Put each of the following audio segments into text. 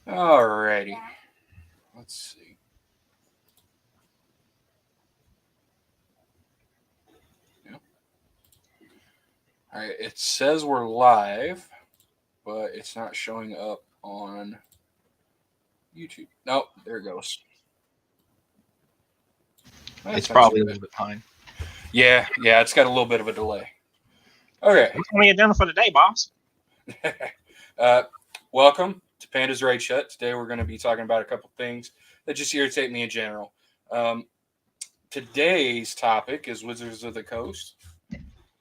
Alrighty. Let's see. Yeah. All right. It says we're live, but it's not showing up on YouTube. Nope. There it goes. It's That's not too probably a bad. little bit behind. Yeah. It's got a little bit of a delay. Okay. What's on the agenda for today, boss? uh, welcome to Panda's Right Shut. Today we're going to be talking about a couple things that just irritate me in general. Um, Today's topic is Wizards of the Coast.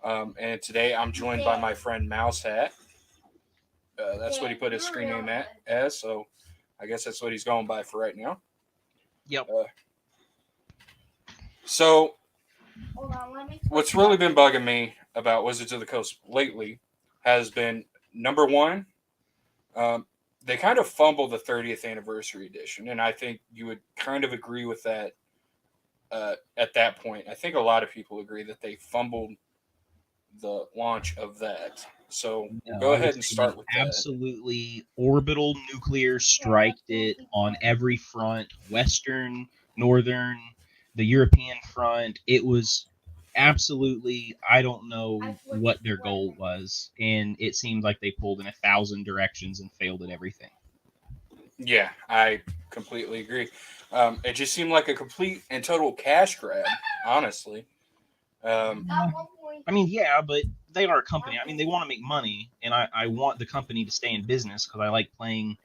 And today I'm joined by my friend Mouse Hat. That's what he put his screen name at as, so I guess that's what he's going by for right now. Yep. Uh, so, what's really been bugging me about Wizards of the Coast lately has been number one, um, they kind of fumbled the 30th anniversary edition, and I think you would kind of agree with that at that point. I think a lot of people agree that they fumbled the launch of that. So we'll No, go I would ahead and say start they with that. absolutely orbital nuclear striked it on every front, Western, Northern, the European front. It was absolutely, I don't know what their goal was, and it seemed like they pulled in 1,000 directions and failed at everything. Yeah, I completely agree. It just seemed like a complete and total cash grab, honestly. Um, Yeah. I mean, yeah, but they are a company. I mean, they want to make money, and I want the company to stay in business because I like playing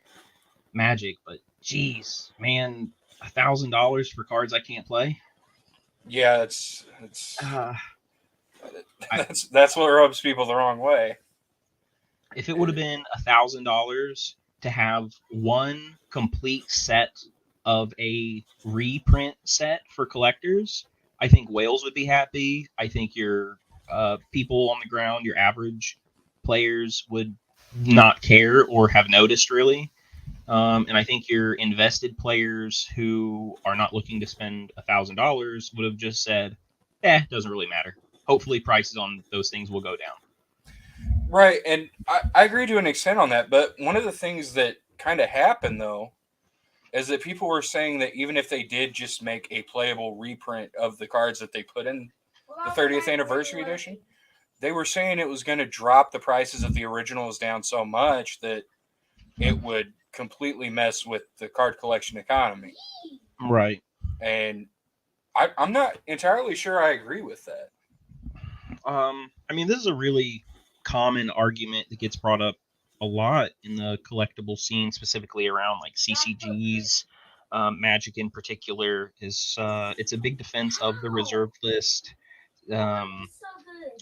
Magic. But geez, man, $1,000 for cards I can't play. yeah, it's Uh, I, that's what rubs people the wrong way. if it would have been $1,000 to have one complete set of a reprint set for collectors, I think Wales would be happy. I think your people on the ground, your average players, would not care or have noticed really. And I think your invested players who are not looking to spend $1,000 would have just said, doesn't really matter. Hopefully, prices on those things will go down. Right, and I agree to an extent on that. But one of the things that kind of happened though is that people were saying that even if they did just make a playable reprint of the cards that they put in the 30th anniversary edition, they were saying it was going to drop the prices of the originals down so much that it would completely mess with the card collection economy. Right. And I'm not entirely sure I agree with that. I mean, this is a really common argument that gets brought up a lot in the collectible scene, specifically around like CCGs. Magic in particular is it's a big defense of the reserved list. I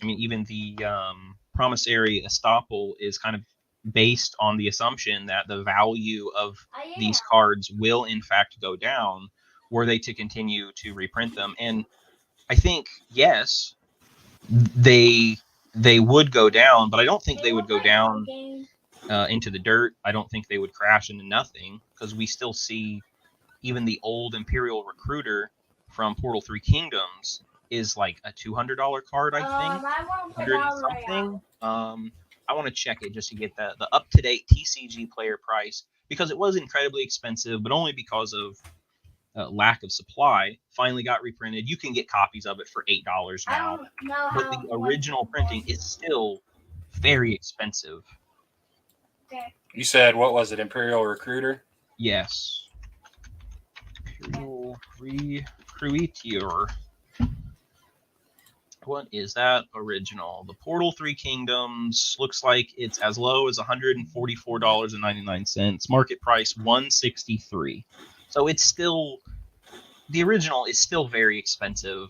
mean, even the promissory estoppel is kind of based on the assumption that the value of these cards will in fact go down were they to continue to reprint them. And I think yes, they they would go down, but I don't think they would go down into the dirt. I don't think they would crash into nothing because we still see even the old Imperial Recruiter from Portal 3 Kingdoms is like a $200 card, I think, 100 and something. I want to check it just to get the up to date TCG player price because it was incredibly expensive, but only because of lack of supply. Finally got reprinted. You can get copies of it for $8 now, but the original printing is still very expensive. You said, what was it, Imperial Recruiter? Yes. Imperial Recruiter. What is that original? The Portal 3 Kingdoms looks like it's as low as $144.99. Market price $163. So it's still the original is still very expensive.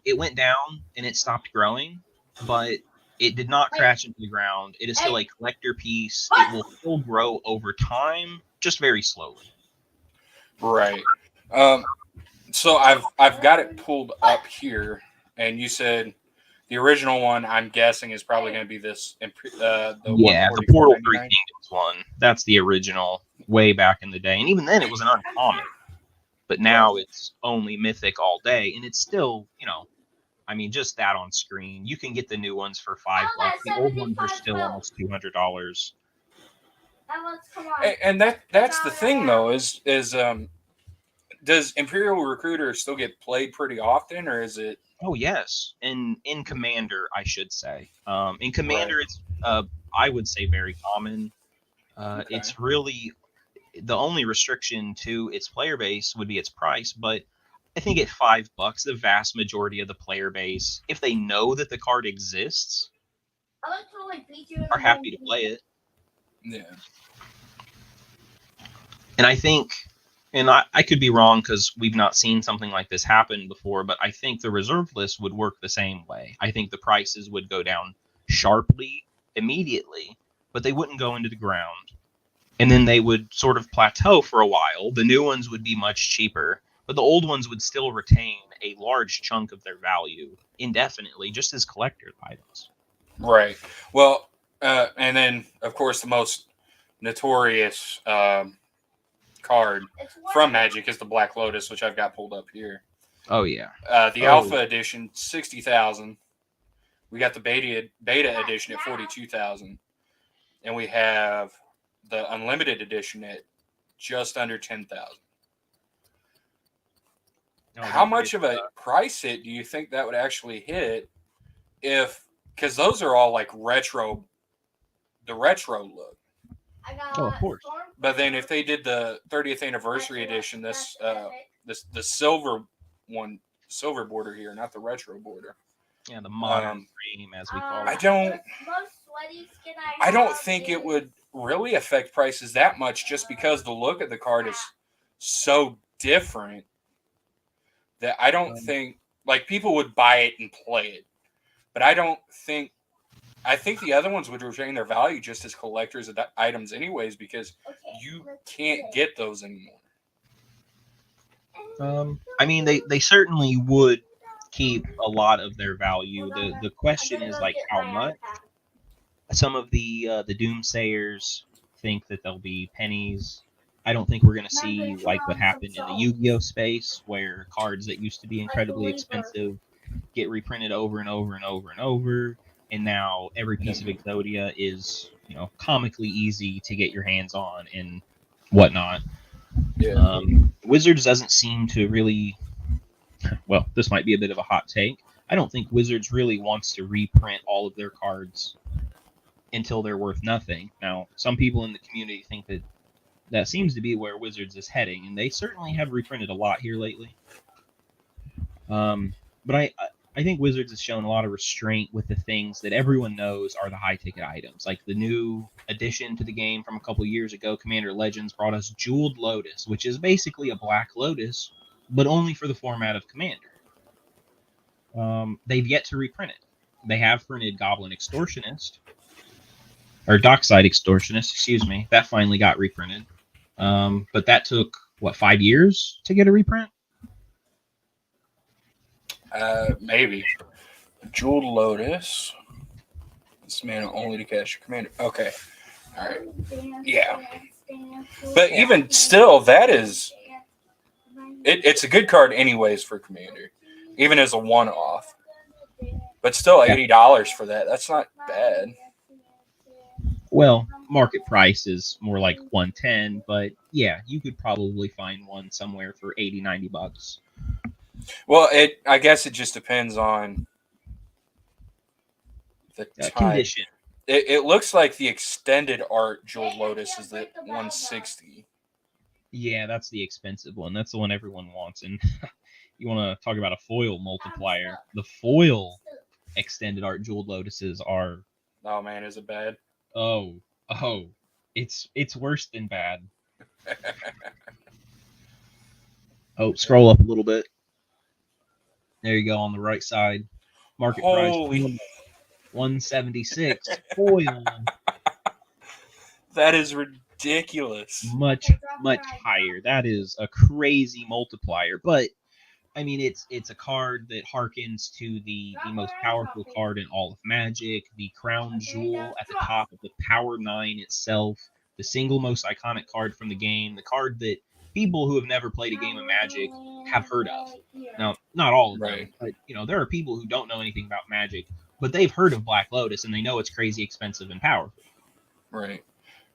It went down and it stopped growing, but it did not crash into the ground. It is still a collector piece. It will still grow over time, just very slowly. Right. Um, so I've got it pulled up here, and you said the original one. I'm guessing is probably going to be the Yeah, the 144 Portal ninety 3 nine. Kingdoms one. That's the original way back in the day. And even then, it was an uncommon. But Right. now it's only mythic all day. And it's still, I mean, just that on screen. You can get the new ones for $5. The old ones are still almost $200. And that's the thing though is does Imperial Recruiter still get played pretty often, or is it Oh yes, in Commander, I should say. In right? Commander, it's I would say very common. Okay, It's really the only restriction to its player base would be its price, but I think at $5, the vast majority of the player base, if they know that the card exists, are happy to play it. yeah, And I think, and I could be wrong because we've not seen something like this happen before, but I think the reserve list would work the same way. I think the prices would go down sharply immediately, but they wouldn't go into the ground. And then they would sort of plateau for a while. The new ones would be much cheaper, but the old ones would still retain a large chunk of their value indefinitely, just as collector items. right. Well, and then of course the most notorious card from Magic is the Black Lotus, which I've got pulled up here. Oh yeah. The Oh Alpha Edition, 60,000. We got the Beta Edition at 42,000, and we have the Unlimited Edition at just under 10,000. no, How don't forget. much of a price hit do you think that would actually hit if, because those are all like retro, the retro look. Oh, of course. But then if they did the 30th anniversary edition, this the silver one, silver border here, not the retro border. Yeah, the modern frame, as we call I it. don't think it would really affect prices that much, just because the look of the card is so different that I don't Um, think like people would buy it and play it. But I don't think I think the other ones would retain their value just as collectors items anyways, because you can't get those anymore. I mean, they certainly would keep a lot of their value. The question is like how much. Some of the doomsayers think that they'll be pennies. I don't think we're going to see like what happened in the Yu-Gi-Oh space, where cards that used to be incredibly expensive get reprinted over and over and over and over, and now every piece of Exodia is comically easy to get your hands on and whatnot. Yeah. Wizards doesn't seem to really. Well, this might be a bit of a hot take. I don't think Wizards really wants to reprint all of their cards until they're worth nothing. Now, some people in the community think that that seems to be where Wizards is heading, and they certainly have reprinted a lot here lately. But I think Wizards has shown a lot of restraint with the things that everyone knows are the high ticket items. Like the new addition to the game from a couple years ago, Commander Legends brought us Jeweled Lotus, which is basically a Black Lotus, but only for the format of Commander. They've yet to reprint it. They have printed Goblin Extortionist, or Dockside Extortionist, excuse me. That finally got reprinted. But that took, 5 years to get a reprint? Maybe. Jeweled Lotus. This man only to cast your commander. Okay. All right. Yeah. But even still, that is. It's a good card, anyways, for commander, even as a one off. But still, $80 for that. That's not bad. Well, market price is more like 110, but yeah, you could probably find one somewhere for 80, $90. Well, I guess it just depends on the type. Condition. It looks like the extended art Jeweled Lotus is at 160. Yeah, that's the expensive one. That's the one everyone wants. And you want to talk about a foil multiplier. The foil extended art Jeweled Lotuses are. Oh man, is it bad? Oh, it's worse than bad. Oh, scroll up a little bit. There you go on the right side. Market Holy. price 176. Foil. That is ridiculous. Much higher. That is a crazy multiplier. But I mean, it's a card that harkens to the most powerful card in all of Magic, the crown jewel at the top of the Power 9 itself, the single most iconic card from the game, the card that people who have never played a game of Magic have heard of. Now, not all of them, but there are people who don't know anything about Magic, but they've heard of Black Lotus and they know it's crazy expensive and powerful. Right.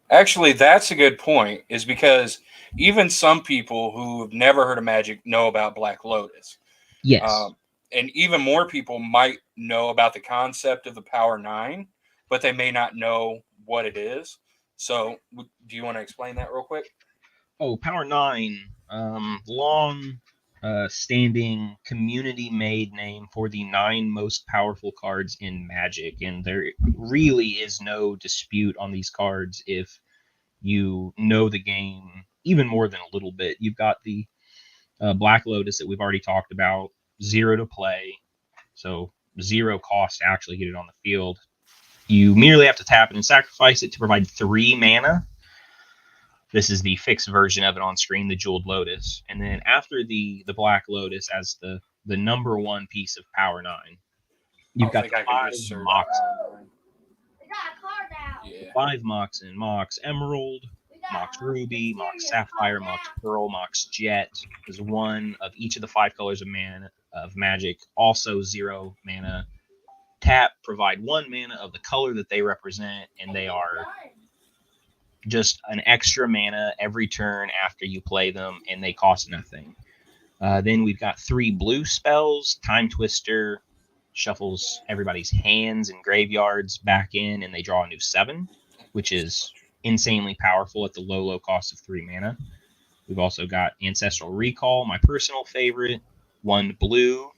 Actually, that's a good point. Is because even some people who have never heard of Magic know about Black Lotus, Yes. um, and even more people might know about the concept of the Power Nine, but they may not know what it is. So, do you want to explain that real quick? Oh, Power Nine, long standing community made name for the 9 most powerful cards in Magic. And there really is no dispute on these cards if you know the game even more than a little bit. You've got the Black Lotus that we've already talked about, 0 to play, so 0 cost to actually get it on the field. You merely have to tap it and sacrifice it to provide 3 mana. This is the fixed version of it on screen, the Jeweled Lotus. And then after the Black Lotus as the number one piece of Power Nine, I you've don't got think the I can five just search Mox, Power Nine. the Yeah, five Mox and Mox Emerald, Mox Ruby, Mox Sapphire, Mox Pearl, Mox Jet is one of each of the 5 colors of mana of Magic. Also 0 mana. Tap, provide 1 mana of the color that they represent, and they are just an extra mana every turn after you play them, and they cost nothing. Then we've got 3 blue spells. Time Twister shuffles everybody's hands and graveyards back in, and they draw a new 7, which is insanely powerful at the low cost of 3 mana. We've also got Ancestral Recall, my personal favorite. 1 blue,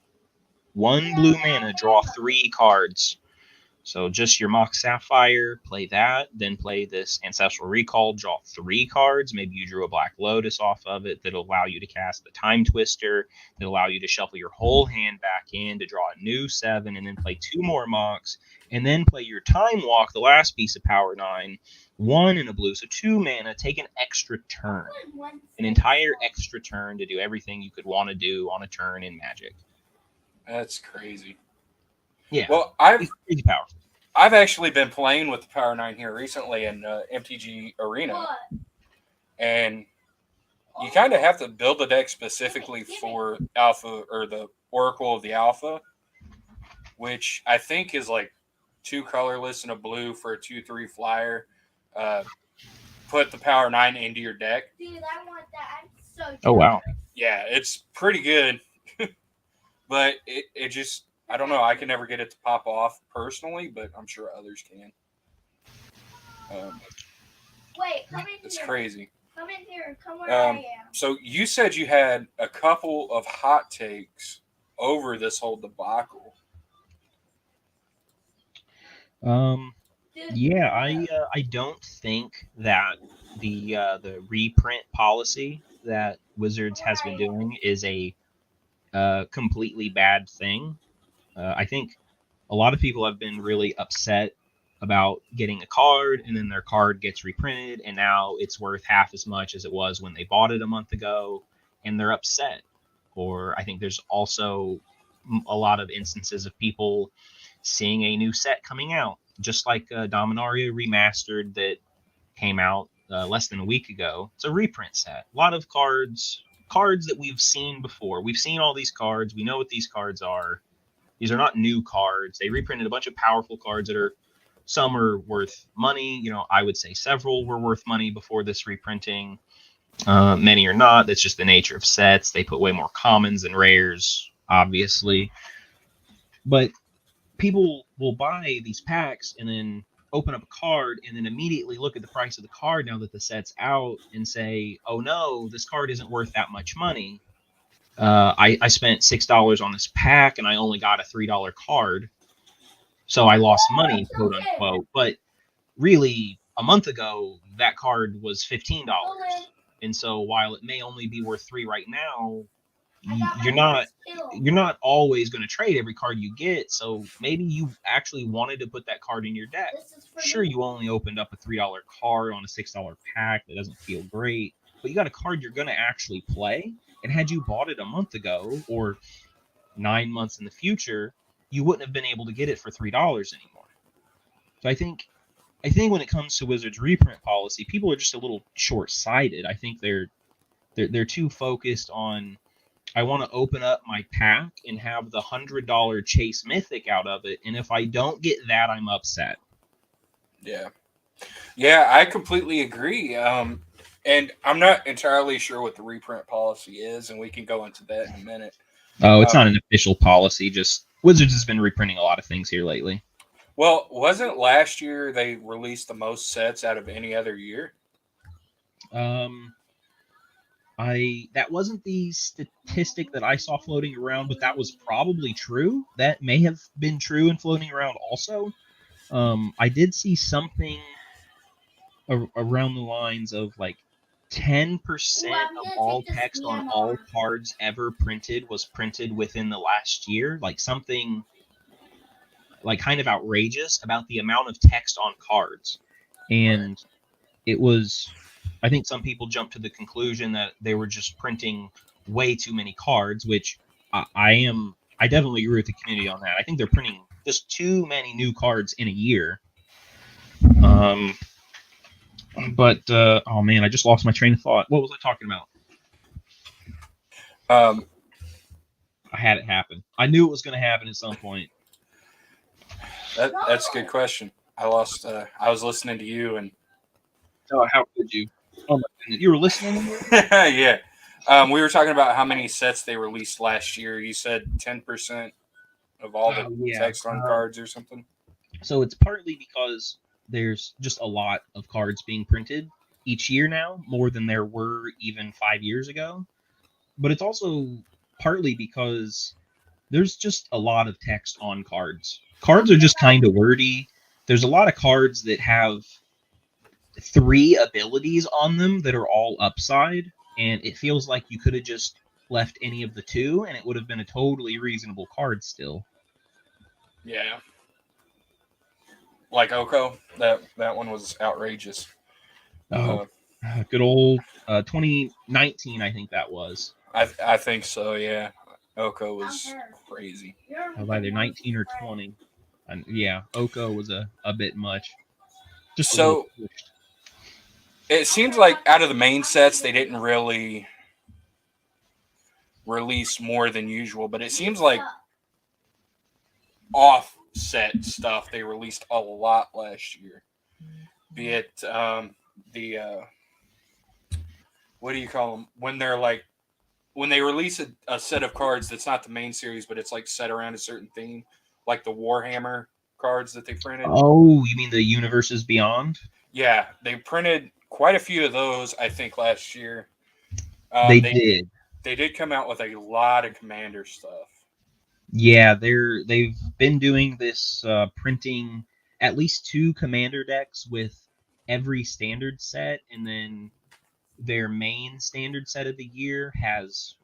1 blue mana, draw 3 cards. So just your Mox Sapphire, play that, then play this Ancestral Recall, draw 3 cards. Maybe you drew a Black Lotus off of it that'll allow you to cast the Time Twister, that'll allow you to shuffle your whole hand back in to draw a new 7, and then play 2 more Mox, and then play your Time Walk, the last piece of Power 9, 1 and a blue, so 2 mana, take an extra turn. An entire extra turn to do everything you could want to do on a turn in Magic. that's crazy. Yeah, Well, it's pretty powerful. I've actually been playing with the Power Nine here recently in MTG Arena, and you kind of have to build a deck specifically for Alpha or the Oracle of the Alpha, which I think is like 2 colorless and a blue for a 2/3 flyer. Uh, put the Power Nine into your deck. Dude, I want that. I'm so Oh, wow. Yeah, it's pretty good, but it just I don't know. I can never get it to pop off personally, but I'm sure others can. Um, Wait, come in it's here. crazy. Come in here. Come where I am. So you said you had a couple of hot takes over this whole debacle. Dude, Yeah, I don't think that the reprint policy that Wizards has been doing is a completely bad thing. I think a lot of people have been really upset about getting a card and then their card gets reprinted and now it's worth half as much as it was when they bought it a month ago, and they're upset. Or I think there's also a lot of instances of people seeing a new set coming out, just like Dominaria Remastered that came out less than a week ago. It's a reprint set. A lot of cards that we've seen before. We've seen all these cards. We know what these cards are. These are not new cards. They reprinted a bunch of powerful cards that are, some are worth money. I would say several were worth money before this reprinting. Many are not. That's just the nature of sets. They put way more commons and rares, obviously. But people will buy these packs and then open up a card and then immediately look at the price of the card now that the set's out and say, oh no, this card isn't worth that much money. I spent $6 on this pack and I only got a $3 card. So I lost money, quote unquote. But really, a month ago, that card was $15. And so while it may only be worth 3 right now, you're not always going to trade every card you get. So maybe you actually wanted to put that card in your deck. Sure, you only opened up a $3 card on a $6 pack that doesn't feel great, but you got a card you're going to actually play. And had you bought it a month ago or 9 months in the future, you wouldn't have been able to get it for $3 anymore. So I think when it comes to Wizards reprint policy, people are just a little short-sighted. I think they're too focused on, I want to open up my pack and have the $100 Chase Mythic out of it, and if I don't get that, I'm upset. Yeah. Yeah, I completely agree. And I'm not entirely sure what the reprint policy is, and we can go into that in a minute. Oh, it's Um, not an official policy. Just Wizards has been reprinting a lot of things here lately. well, wasn't last year they released the most sets out of any other year? Um, I that wasn't the statistic that I saw floating around, but that was probably true. That may have been true and floating around also. I did see something around the lines of like 10% of all text on all cards ever printed was printed within the last year. Like something like kind of outrageous about the amount of text on cards. Right. And it was, I think some people jumped to the conclusion that they were just printing way too many cards, which I definitely agree with the community on that. I think they're printing just too many new cards in a year. Um, but oh man, I just lost my train of thought. What was I talking about? Um, I had it happen. I knew it was going to happen at some point. that's a good question. I lost. I was listening to you, and Oh, how could you? Oh my goodness, you were listening? yeah, we were talking about how many sets they released last year. You said 10% of all the Oh yeah. text on cards or something. So it's partly because there's just a lot of cards being printed each year now, more than there were even 5 years ago. But it's also partly because there's just a lot of text on cards. Cards are just kind of wordy. There's a lot of cards that have three abilities on them that are all upside, and it feels like you could have just left any of the two, and it would have been a totally reasonable card still. Yeah, like Oko. That one was outrageous. Oh, Uh, good old 2019, I think that was. I think so. Yeah, Oko was crazy. That was either 19 or 20. And yeah, Oko was a bit much. Just a little So pushed. it seems like out of the main sets, they didn't really release more than usual, but it seems like offset stuff they released a lot last year. Be it the what do you call them when they're like when they release a set of cards that's not the main series, but it's like set around a certain theme, like the Warhammer cards that they printed. Oh, you mean the Universes Beyond? Yeah, they printed quite a few of those. I think last year. They They did. they did come out with a lot of Commander stuff. Yeah, they've been doing this printing at least two commander decks with every standard set, and then their main standard set of the year has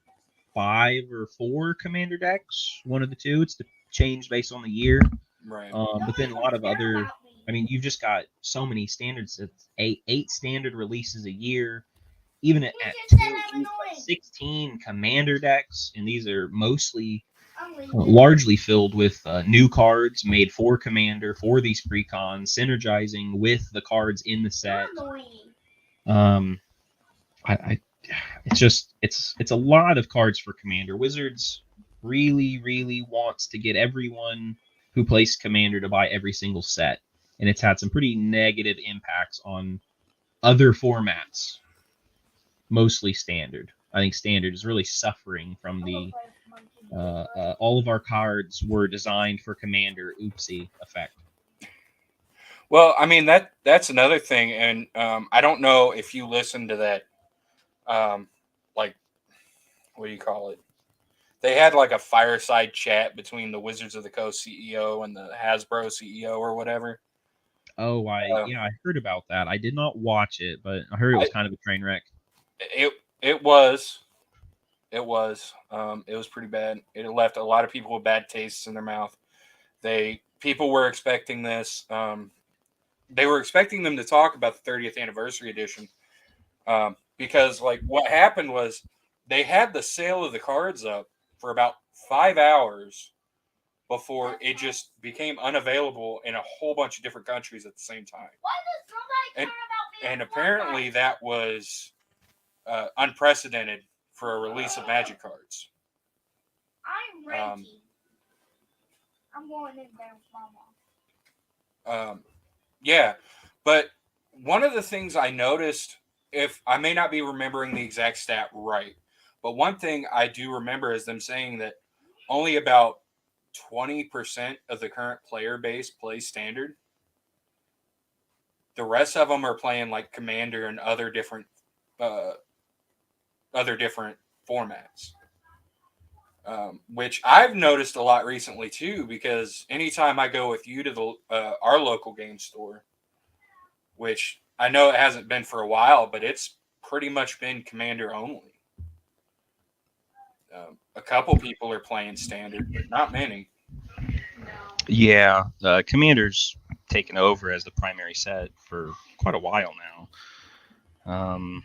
five or four commander decks. One of the two. It's changed based on the year. Right. But then a lot of other. I mean, you've just got so many standard sets. Eight standard releases a year. Even at two, you've got 16 commander decks, and these are mostly largely filled with new cards made for Commander for these precons, synergizing with the cards in the set. Um, I it's just it's a lot of cards for Commander. Wizards really wants to get everyone who plays Commander to buy every single set, and it's had some pretty negative impacts on other formats, mostly Standard. I think Standard is really suffering from the all of our cards were designed for Commander oopsie effect. Well, I mean that's another thing, and I don't know if you listened to that. Like what do you call it? They had like a fireside chat between the Wizards of the Coast CEO and the Hasbro CEO or whatever. Oh, Uh, I heard about that. I did not watch it, but I heard it was I, kind of a train wreck. it it was it was pretty bad. It left a lot of people with bad tastes in their mouth. They people were expecting this. They were expecting them to talk about the 30th anniversary edition, because like what happened was they had the sale of the cards up for about 5 hours before it just became unavailable in a whole bunch of different countries at the same time. And and apparently that was unprecedented for a release of Magic cards. I'm ready. I'm going in there with Mama. Yeah, but one of the things I noticed, if I may not be remembering the exact stat right, but one thing I do remember is them saying that only about 20% of the current player base plays standard. The rest of them are playing like commander and uh, other different formats. Which I've noticed a lot recently too, because anytime I go with you to the our local game store, which I know it hasn't been for a while, but it's pretty much been commander only. A couple people are playing standard, but not many. Yeah, Commander's taken over as the primary set for quite a while now.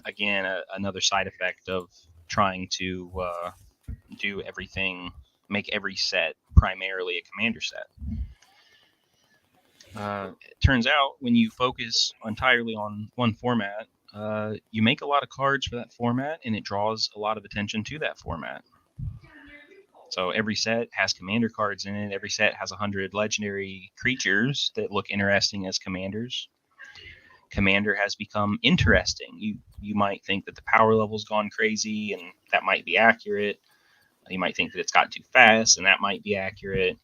Again, another side effect of trying to do everything, make every set primarily a Commander set. It turns out when you focus entirely on one format, you make a lot of cards for that format, and it draws a lot of attention to that format. So every set has commander cards in it. Every set has 100 legendary creatures that look interesting as commanders. Commander has become interesting. You might think that the power level's gone crazy, and that might be accurate. You might think that it's got too fast, and that might be accurate.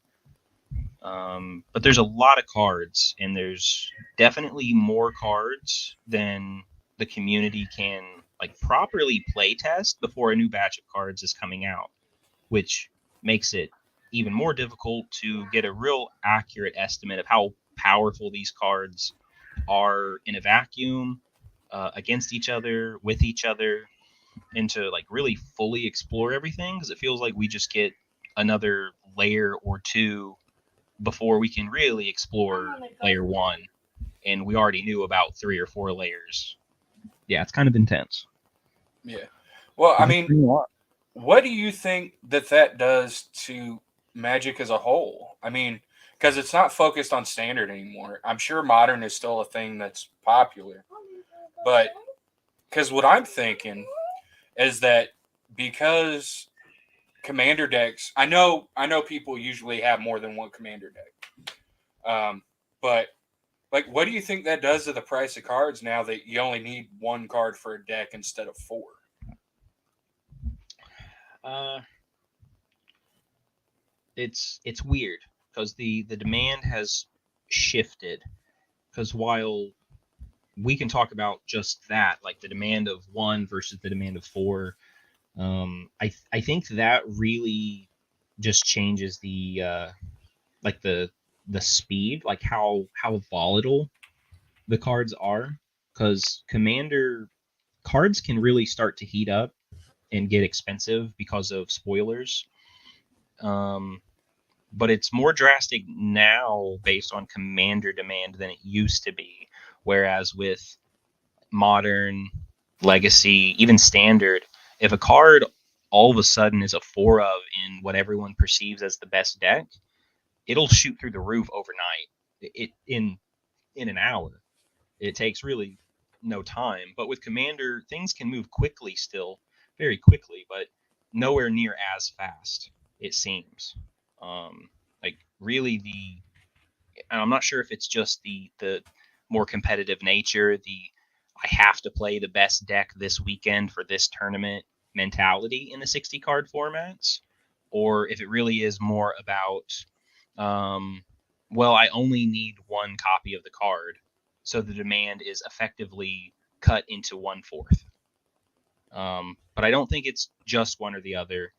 But there's a lot of cards, and there's definitely more cards than the community can like properly play test before a new batch of cards is coming out, which makes it even more difficult to get a real accurate estimate of how powerful these cards are in a vacuum, against each other, with each other, and to like really fully explore everything, because it feels like we just get another layer or two before we can really explore layer one, and we already knew about 3 or 4 layers. Yeah, it's kind of intense. Yeah. Well, I mean, what do you think that does to Magic as a whole? I mean, because it's not focused on standard anymore. I'm sure modern is still a thing that's popular, but because what I'm thinking is that because commander decks, I know people usually have more than one commander deck, but like, what do you think that does to the price of cards now that you only need one card for a deck instead of four? Uh, it's weird because the demand has shifted. Because while we can talk about just that, like the demand of one versus the demand of four, I think that really just changes the like the speed, like how volatile the cards are. Because commander cards can really start to heat up and get expensive because of spoilers. Um, but it's more drastic now based on commander demand than it used to be. Whereas with modern, legacy, even standard, if a card all of a sudden is a four of in what everyone perceives as the best deck, it'll shoot through the roof overnight. It in an hour. It takes really no time. But with commander, things can move quickly still, very quickly, but nowhere near as fast. It seems. Like really the and I'm not sure if it's just the more competitive nature, the I have to play the best deck this weekend for this tournament mentality in the 60 card formats, or if it really is more about, um, well, I only need one copy of the card, so the demand is effectively cut into 1/4. But I don't think it's just one or the other.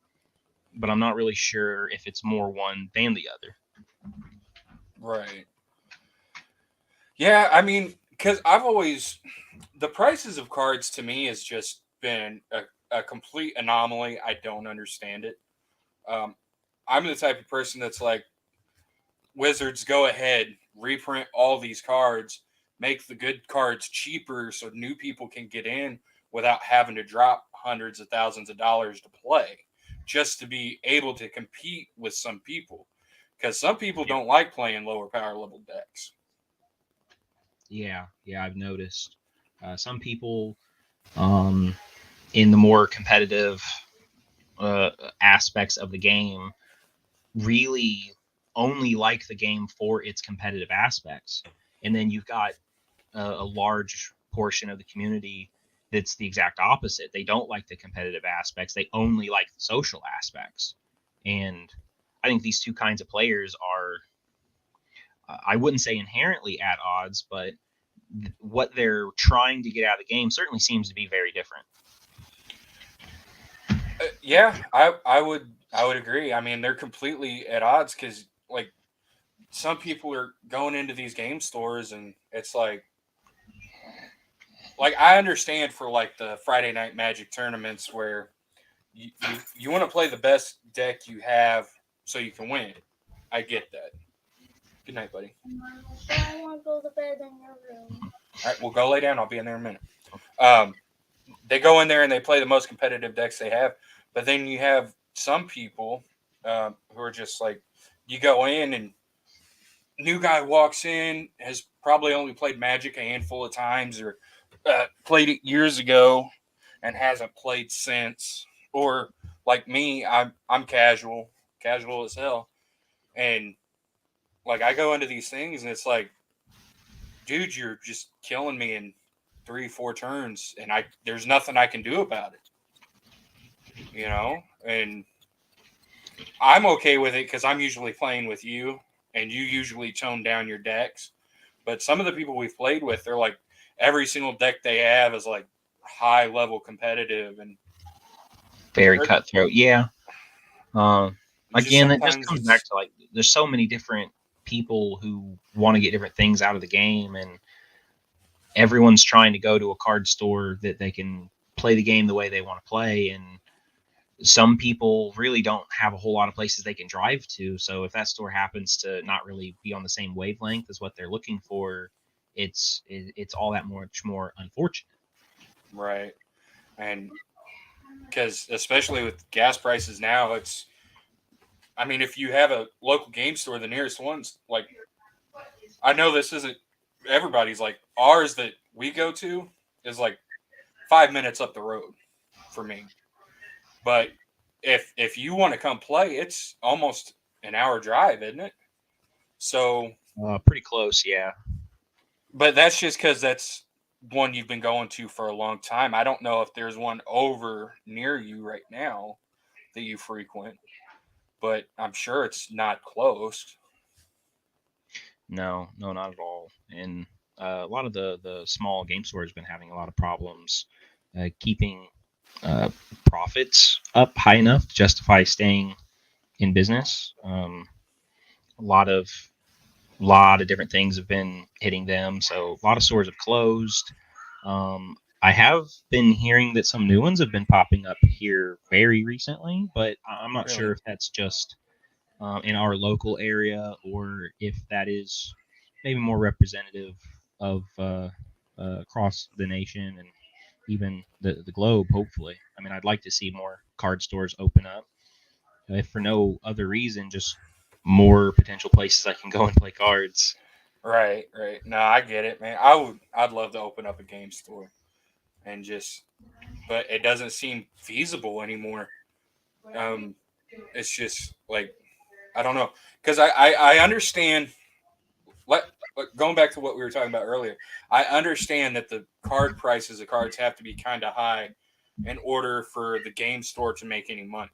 But I'm not really sure if it's more one than the other. Right. Yeah, I mean, because I've always the prices of cards to me has just been a complete anomaly. I don't understand it. Um, I'm the type of person that's like, Wizards, go ahead, reprint all these cards, make the good cards cheaper so new people can get in without having to drop hundreds of thousands of dollars to play, just to be able to compete with some people. Because some people Yep. don't like playing lower power level decks. Yeah, I've noticed. Some people, um, in the more competitive uh, aspects of the game really only like the game for its competitive aspects. And then you've got a large portion of the community that's the exact opposite. They don't like the competitive aspects. They only like the social aspects. And I think these two kinds of players are, I wouldn't say inherently at odds, but what they're trying to get out of the game certainly seems to be very different. Yeah, I would agree. I mean, they're completely at odds because like some people are going into these game stores and it's like I understand for like the Friday night Magic tournaments where you want to play the best deck you have so you can win. I get that. Good night, buddy. I want to go to bed in your room. All right, we'll go lay down. I'll be in there in a minute. Um, they go in there and they play the most competitive decks they have, but then you have some people who are just like, you go in and new guy walks in, has probably only played Magic a handful of times or played it years ago and hasn't played since. Or like me, I'm casual as hell, and like I go into these things and it's like, dude, you're just killing me in 3-4 turns, and I there's nothing I can do about it, and I'm okay with it because I'm usually playing with you, and you usually tone down your decks. But some of the people we've played with, they're like every single deck they have is like high level competitive, and Very cutthroat. Yeah. just Again, it just sometimes comes back it's to like there's so many different people who want to get different things out of the game, and everyone's trying to go to a card store that they can play the game the way they want to play. And some people really don't have a whole lot of places they can drive to. So if that store happens to not really be on the same wavelength as what they're looking for, it's all that much more unfortunate. right, and because especially with gas prices now, it's I mean if you have a local game store, the nearest one's like I know this isn't everybody's like ours that we go to is like 5 minutes up the road for me. But if you want to come play, it's almost an hour drive, isn't it? So, Pretty close, yeah. but that's just because that's one you've been going to for a long time. I don't know if there's one over near you right now that you frequent, but I'm sure it's not close. No, no, not at all. And a lot of the small game stores have been having a lot of problems keeping uh, profits up high enough to justify staying in business. A lot of different things have been hitting them, so a lot of stores have closed. I have been hearing that some new ones have been popping up here very recently, but I'm not sure Really? if that's just in our local area or if that is maybe more representative of across the nation and even the globe, hopefully. I mean, I'd like to see more card stores open up, if for no other reason, just more potential places I can go and play cards. Right, right. No, I get it, man. I'd love to open up a game store and just, but it doesn't seem feasible anymore. Um, it's just like I don't know because I understand. Going back to what we were talking about earlier, I understand that the card prices of cards have to be kind of high in order for the game store to make any money.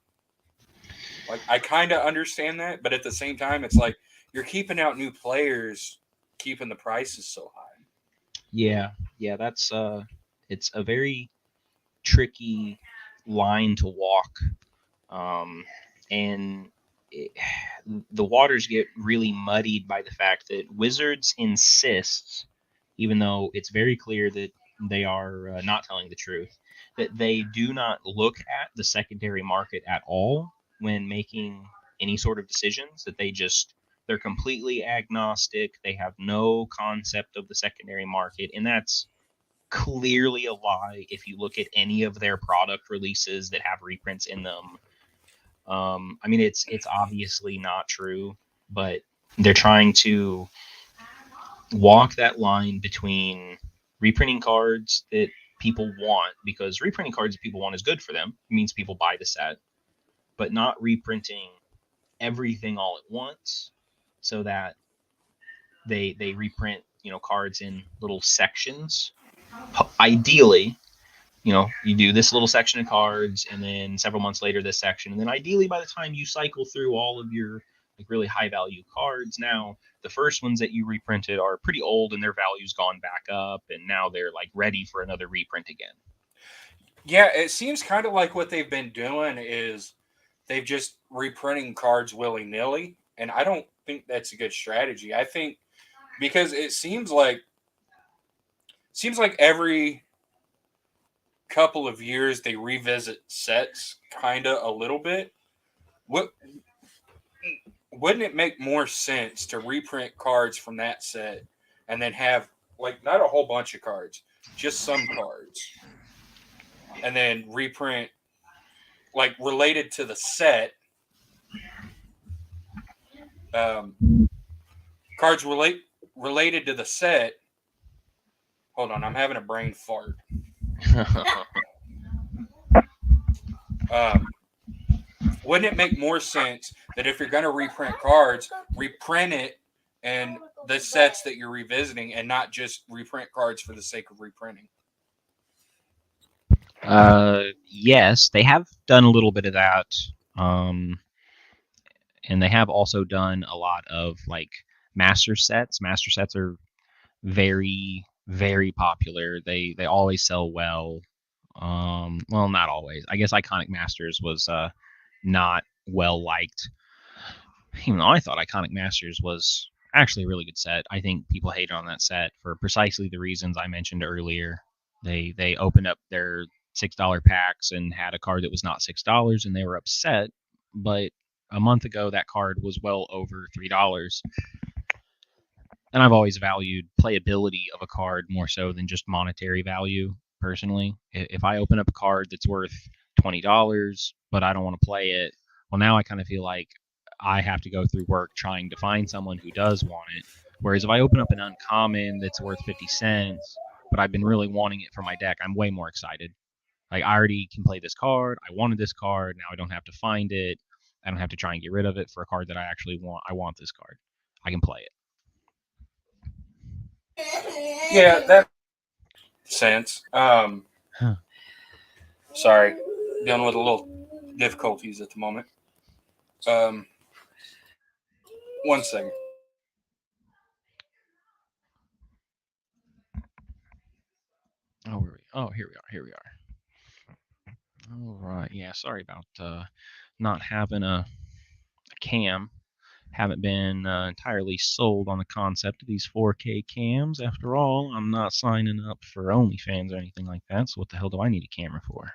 Like I kind of understand that, but at the same time, it's like you're keeping out new players, keeping the prices so high. Yeah, yeah, that's it's a very tricky line to walk, um, and it, the waters get really muddied by the fact that Wizards insists, even though it's very clear that they are not telling the truth, that they do not look at the secondary market at all when making any sort of decisions. That they're completely agnostic. They have no concept of the secondary market, and that's clearly a lie if you look at any of their product releases that have reprints in them. I mean, it's obviously not true, but they're trying to walk that line between reprinting cards that people want, because reprinting cards that people want is good for them. It means people buy the set, but not reprinting everything all at once, so that they reprint cards in little sections. Ideally, you do this little section of cards, and then several months later this section, and then ideally by the time you cycle through all of your really high value cards, now the first ones that you reprinted are pretty old and their value's gone back up, and now they're ready for another reprint again. Yeah, it seems kind of like what they've been doing is they've just reprinting cards willy nilly, and I don't think that's a good strategy. I think because it seems like every couple of years they revisit sets kind of a little bit. What wouldn't it make more sense to reprint cards from that set and then have not a whole bunch of cards, just some cards, and then reprint related to the set, um, cards related to the set. Hold on, I'm having a brain fart. Um, wouldn't it make more sense that if you're going to reprint cards, reprint it and the sets that you're revisiting, and not just reprint cards for the sake of reprinting? Yes, they have done a little bit of that. And they have also done a lot of master sets. Master sets are very, very popular. They always sell well. Well, not always. I guess Iconic Masters was not well liked. Even though I thought Iconic Masters was actually a really good set. I think people hated on that set for precisely the reasons I mentioned earlier. They opened up their $6 packs and had a card that was not $6, and they were upset. But a month ago, that card was well over $3. And I've always valued playability of a card more so than just monetary value. Personally, if I open up a card that's worth $20, but I don't want to play it, well, now I kind of feel like I have to go through work trying to find someone who does want it. Whereas if I open up an uncommon that's worth 50 cents, but I've been really wanting it for my deck, I'm way more excited. I already can play this card. I wanted this card. Now I don't have to find it. I don't have to try and get rid of it for a card that I actually want. I want this card. I can play it. Yeah, that makes sense. Huh. Sorry, dealing with a little difficulties at the moment. 1 second. Oh, here we are. Here we are. All right. Yeah, sorry about not having a cam. Haven't been entirely sold on the concept of these 4K cams. After all, I'm not signing up for OnlyFans or anything like that, so what the hell do I need a camera for?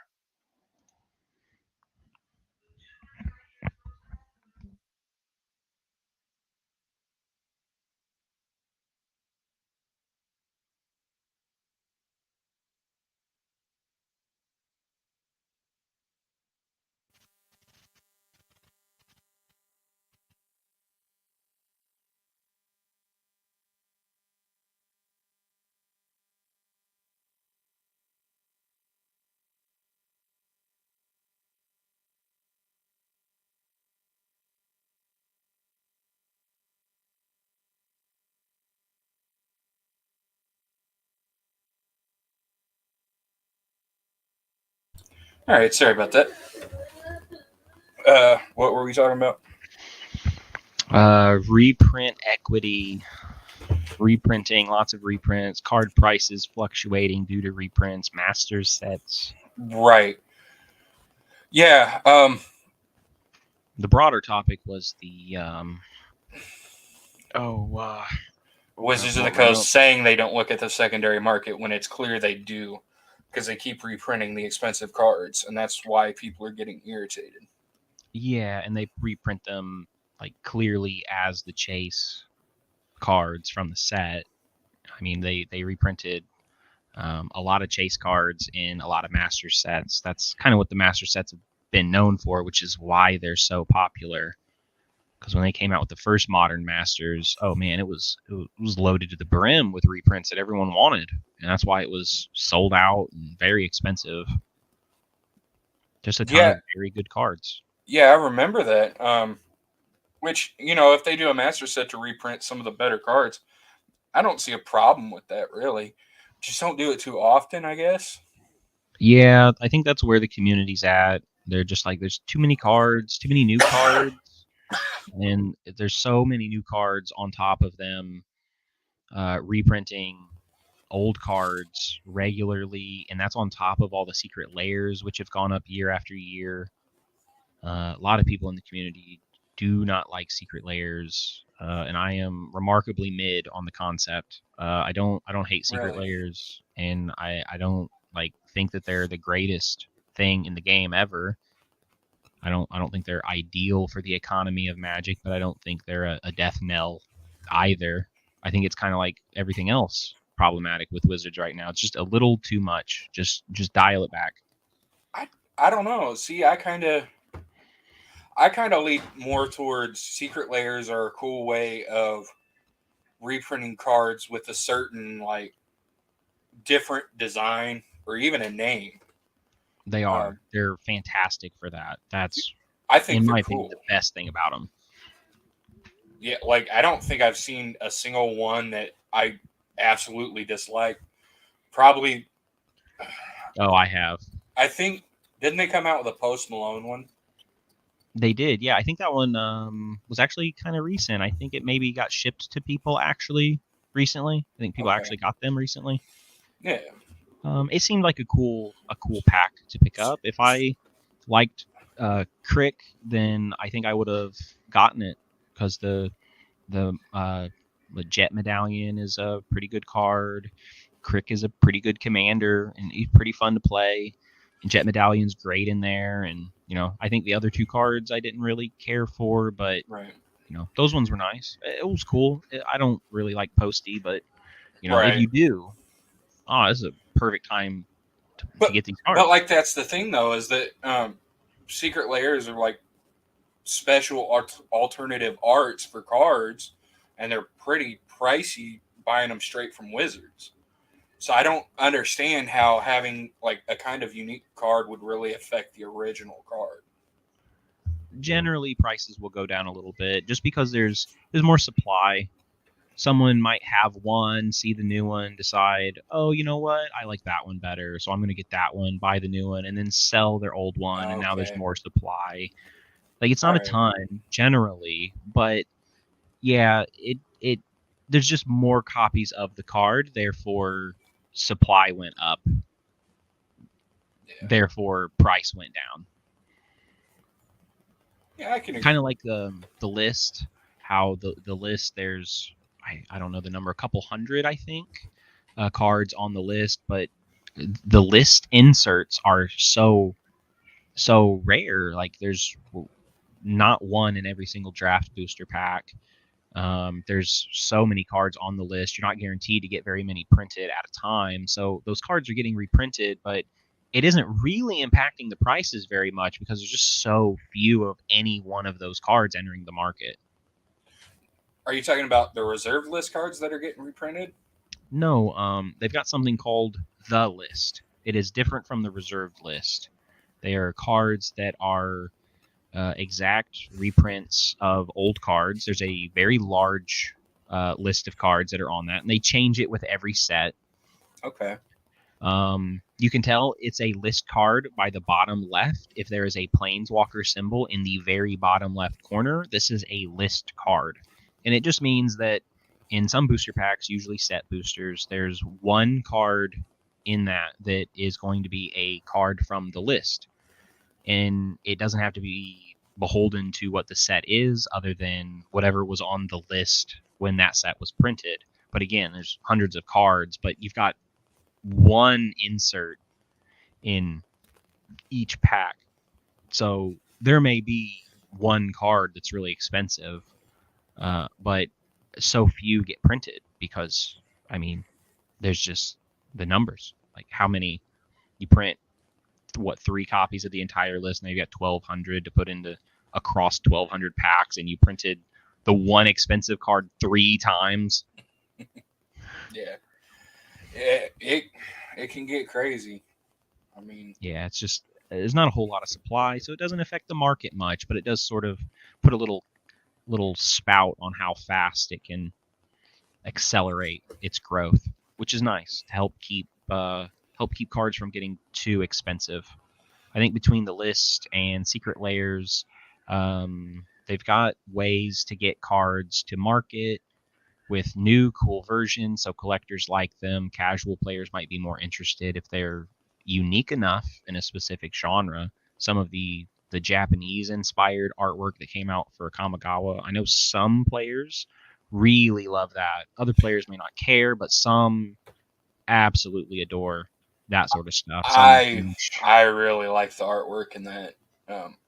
All right, sorry about that. What were we talking about? Reprint equity, reprinting, lots of reprints, card prices fluctuating due to reprints, master sets. Right. Yeah. The broader topic was the Wizards of the Coast saying they don't look at the secondary market when it's clear they do, because they keep reprinting the expensive cards, and that's why people are getting irritated. Yeah, and they reprint them clearly as the chase cards from the set. I mean, they reprinted a lot of chase cards in a lot of master sets. That's kind of what the master sets have been known for, which is why they're so popular. Because when they came out with the first modern masters, oh man, it was loaded to the brim with reprints that everyone wanted, and that's why it was sold out and very expensive. Just a ton of very good cards. Yeah, I remember that. Which, if they do a master set to reprint some of the better cards, I don't see a problem with that really. Just don't do it too often, I guess. Yeah, I think that's where the community's at. They're just like, there's too many cards, too many new cards, and there's so many new cards on top of them, reprinting old cards regularly, and that's on top of all the secret layers, which have gone up year after year. A lot of people in the community do not like secret layers, and I am remarkably mid on the concept. I don't hate secret Really. layers, and I don't like think that they're the greatest thing in the game ever. I don't think they're ideal for the economy of Magic, but I don't think they're a death knell either. I think it's kind of like everything else problematic with Wizards right now. It's just a little too much. Just dial it back. I I don't know. See, I kind of lean more towards secret layers are a cool way of reprinting cards with a certain like different design or even a name. They are. Um, They're fantastic for that. That's, I think in they're my opinion, cool. the best thing about them. Yeah, like I don't think I've seen a single one that I absolutely dislike. Probably, Oh, I have. I think didn't they come out with a Post Malone one? They did. Yeah, I think that one was actually kind of recent. I think it maybe got shipped to people actually recently. I think people Okay, actually got them recently. yeah, It seemed like a cool pack to pick up. If I liked Crick, then I think I would have gotten it because the Jet Medallion is a pretty good card. Crick is a pretty good commander and he's pretty fun to play. And Jet Medallion's great in there. And I think the other two cards I didn't really care for, but right, those ones were nice. It was cool. I don't really like Posty, but if right. you do, this is a perfect time to But get these but cards. like that's the thing though is that secret layers are like special alternative arts for cards, and they're pretty pricey buying them straight from Wizards. So I don't understand how having like a kind of unique card would really affect the original card. Generally, prices will go down a little bit just because there's more supply. Someone might have one, see the new one, decide, oh, you know what, I like that one better, so I'm going to get that one, buy the new one, and then sell their old one, and now there's Okay, more supply. Like it's all not a right, ton generally, but yeah, it there's just more copies of the card, therefore supply went up, yeah, therefore price went down. yeah, I can Kind of agree. like the list, how the list there's I don't know the number, a couple hundred I think cards on the list, but the list inserts are so rare. Like there's not one in every single draft booster pack. There's so many cards on the list. You're not guaranteed to get very many printed at a time. So those cards are getting reprinted, but it isn't really impacting the prices very much because there's just so few of any one of those cards entering the market. Are you talking about the reserved list cards that are getting reprinted? No, they've got something called the list. It is different from the reserved list. They are cards that are exact reprints of old cards. There's a very large list of cards that are on that, and they change it with every set. Okay, You can tell it's a list card by the bottom left. If there is a planeswalker symbol in the very bottom left corner, this is a list card. And it just means that in some booster packs, usually set boosters, there's one card in that is going to be a card from the list. And it doesn't have to be beholden to what the set is, other than whatever was on the list when that set was printed. But again, there's hundreds of cards, but you've got one insert in each pack. So there may be one card that's really expensive, but so few get printed because, I mean, there's just the numbers. Like how many you print, what, three copies of the entire list, and you got 1,200 to put into across 1,200 packs, and you printed the one expensive card three times. yeah, it can get crazy. I mean, Yeah, it's just there's not a whole lot of supply, so it doesn't affect the market much, but it does sort of put a little spout on how fast it can accelerate its growth, which is nice to help keep cards from getting too expensive. I think between the list and secret layers, they've got ways to get cards to market with new cool versions, so collectors like them. Casual players might be more interested if they're unique enough in a specific genre. Some of the Japanese inspired artwork that came out for Kamigawa, I know some players really love that. Other players may not care, but some absolutely adore that sort of stuff. Some are I huge. I really like the artwork in that,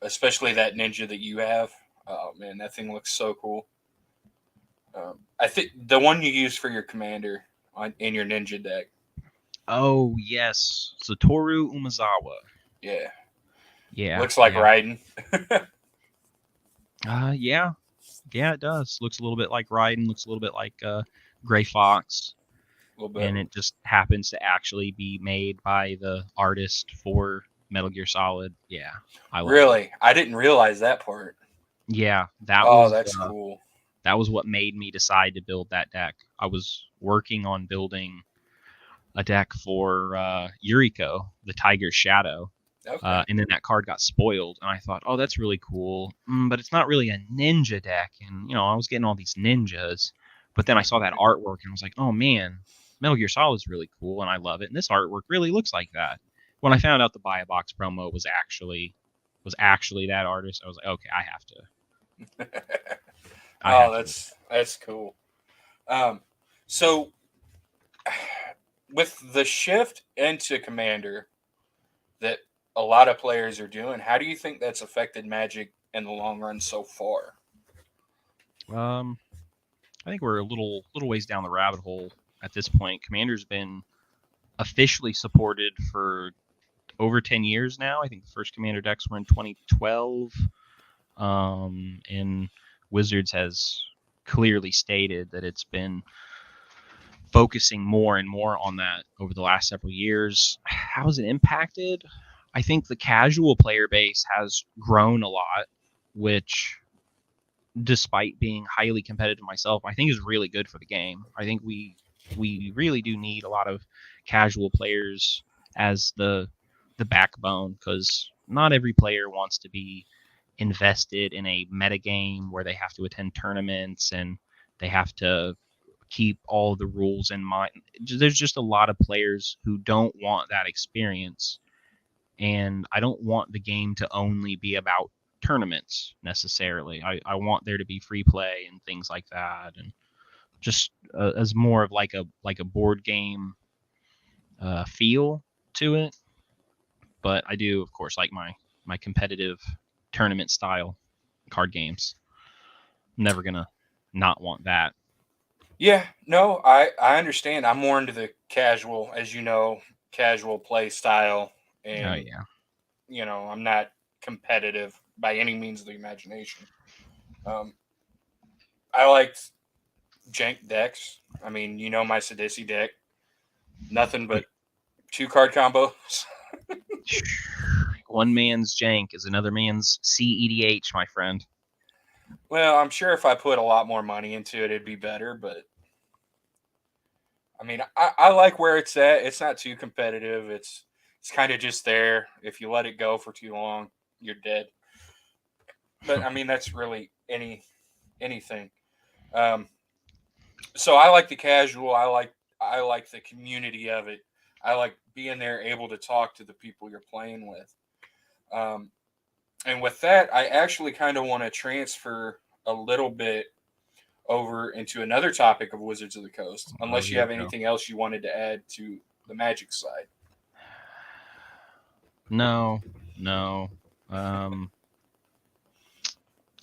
especially that ninja that you have. Oh man, that thing looks so cool. I think the one you use for your commander in your ninja deck. Oh yes, Satoru Umezawa. Yeah, Yeah, looks like yeah. Raiden. Yeah, yeah, it does. Looks a little bit like Raiden. Looks a little bit like Gray Fox, A little bit. and it just happens to actually be made by the artist for Metal Gear Solid. Yeah, I love it. Really, I didn't realize that part. Yeah, Oh, that's cool. that was what made me decide to build that deck. I was working on building a deck for Yuriko, the Tiger's Shadow. Okay. And then that card got spoiled, and I thought, oh, that's really cool. But it's not really a ninja deck. And, I was getting all these ninjas. But then I saw that artwork, and I was like, oh, man, Metal Gear Solid is really cool, and I love it. And this artwork really looks like that. When I found out the Buy a Box promo was actually that artist, I was like, okay, I have to. I Oh, have to. that's cool. Um, so with the shift into Commander that a lot of players are doing, how do you think that's affected Magic in the long run so far? Um, I think we're a little ways down the rabbit hole at this point. Commander's been officially supported for over 10 years now. I think the first Commander decks were in 2012. And Wizards has clearly stated that it's been focusing more and more on that over the last several years. How has it impacted? I think the casual player base has grown a lot, which, despite being highly competitive myself, I think is really good for the game. I think we really do need a lot of casual players as the backbone, because not every player wants to be invested in a metagame where they have to attend tournaments and they have to keep all the rules in mind. There's just a lot of players who don't want that experience, and I don't want the game to only be about tournaments necessarily. I want there to be free play and things like that, and just as more of like a board game feel to it. But I do, of course, like my competitive tournament style card games. I'm never gonna not want that. Yeah, no, I understand. I'm more into the casual, as you know, casual play style, Oh and yeah. I'm not competitive by any means of the imagination. Um, I like jank decks. I mean, my Sidisi deck, nothing but two card combos. One man's jank is another man's CEDH, my friend. Well, I'm sure if I put a lot more money into it, it'd be better. But I mean, I like where it's at. It's not too competitive. It's kind of just there. If you let it go for too long, you're dead. But I mean, that's really anything. Um, so I like the casual. I like the community of it. I like being there, able to talk to the people you're playing with. Um, and with that, I actually kind of want to transfer a little bit over into another topic of Wizards of the Coast, Oh, unless you here have we go. anything else you wanted to add to the Magic side. No, no. Um,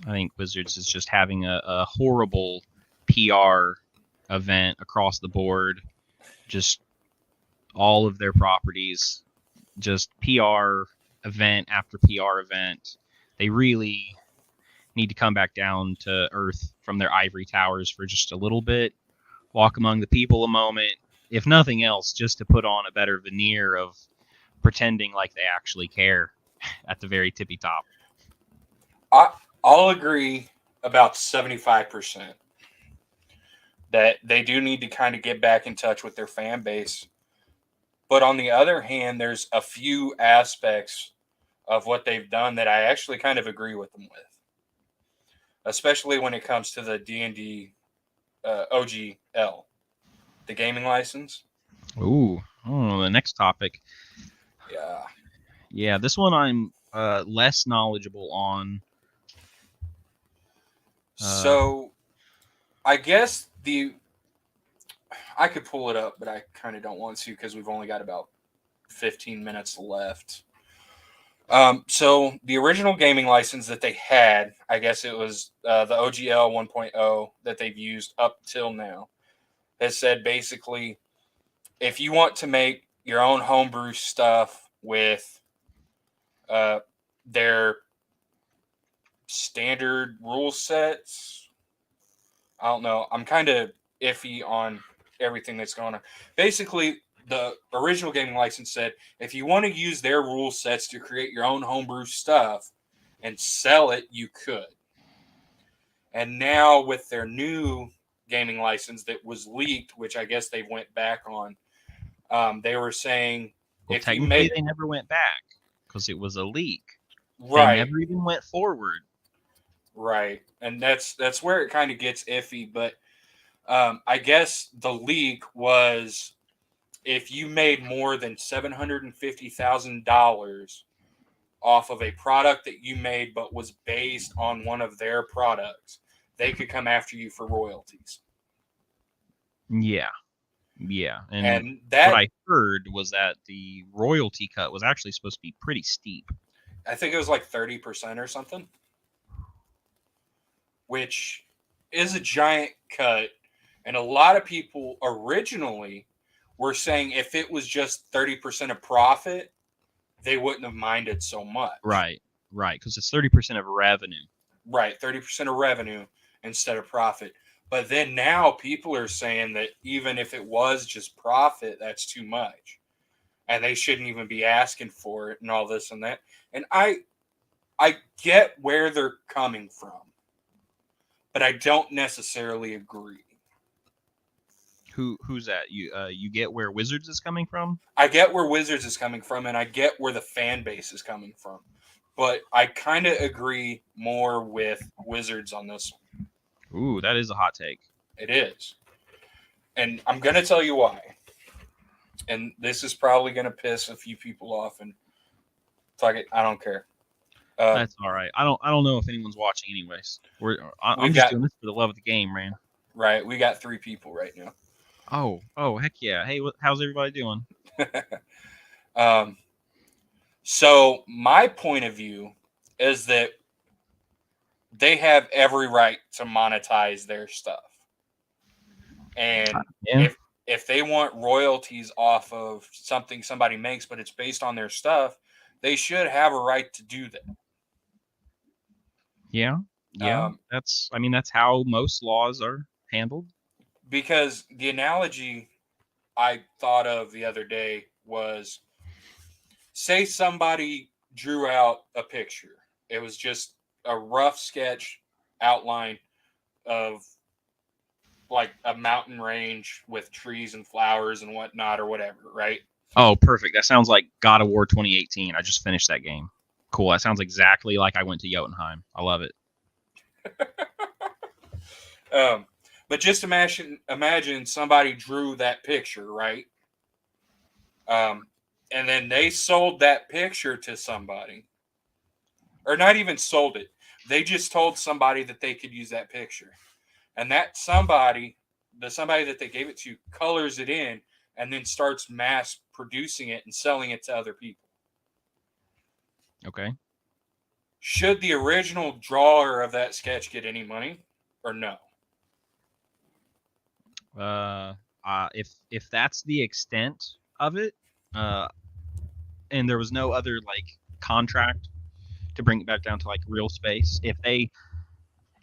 I think Wizards is just having a horrible PR event across the board. Just all of their properties, just PR event after PR event. They really need to come back down to earth from their ivory towers for just a little bit, walk among the people a moment, if nothing else, just to put on a better veneer of pretending like they actually care at the very tippy top. I'll agree about 75%. that they do need to kind of get back in touch with their fan base. But on the other hand, there's a few aspects of what they've done that I actually kind of agree with them with, especially when it comes to the D&D OGL, the gaming license. Ooh, the next topic. Yeah. Yeah, this one I'm less knowledgeable on. So I guess I could pull it up, but I kind of don't want to because we've only got about 15 minutes left. So the original gaming license that they had, I guess it was the OGL 1.0 that they've used up till now, has said basically if you want to make your own homebrew stuff with their standard rule sets, I don't know. I'm kind of iffy on everything that's going on. Basically, the original gaming license said if you want to use their rule sets to create your own homebrew stuff and sell it, you could. And now with their new gaming license that was leaked, which I guess they went back on, they were saying well, if you technically made they never went back because it was a leak. They right, never even went forward. right, and that's where it kind of gets iffy. But I guess the leak was if you made more than $750,000 off of a product that you made but was based on one of their products, they could come after you for royalties. Yeah, yeah. And And what that I heard was that the royalty cut was actually supposed to be pretty steep. I think it was like 30% or something, which is a giant cut. And a lot of people originally were saying if it was just 30% of profit, they wouldn't have minded so much. Right, right. Because it's 30% of revenue. Right, 30% of revenue instead of profit. But then now people are saying that even if it was just profit, that's too much. And they shouldn't even be asking for it and all this and that. And I get where they're coming from, but I don't necessarily agree. Who's that? You get where Wizards is coming from? I get where Wizards is coming from and I get where the fan base is coming from. But I kind of agree more with Wizards on this one. Ooh, that is a hot take. It is. And I'm going to tell you why. And this is probably going to piss a few people off and fuck it, I don't care. That's all right. I don't know if anyone's watching, anyways. I'm We've just got- doing this for the love of the game, man. Right, we got 3 people right now. Oh, heck yeah. Hey, how's everybody doing? So my point of view is that they have every right to monetize their stuff. And Yeah. if they want royalties off of something somebody makes, but it's based on their stuff, they should have a right to do that. Yeah. That's how most laws are handled. Because the analogy I thought of the other day was say somebody drew out a picture. It was just a rough sketch outline of like a mountain range with trees and flowers and whatnot or whatever, right? Oh, perfect. That sounds like God of War 2018. I just finished that game. Cool. That sounds exactly like I went to Jotunheim. I love it. But just imagine somebody drew that picture, right? And then they sold that picture to somebody, or not even sold it. They just told somebody that they could use that picture, and that somebody, the somebody that they gave it to, colors it in and then starts mass producing it and selling it to other people. Okay. Should the original drawer of that sketch get any money or no? If that's the extent of it, and there was no other like contract to bring it back down to like real space, if they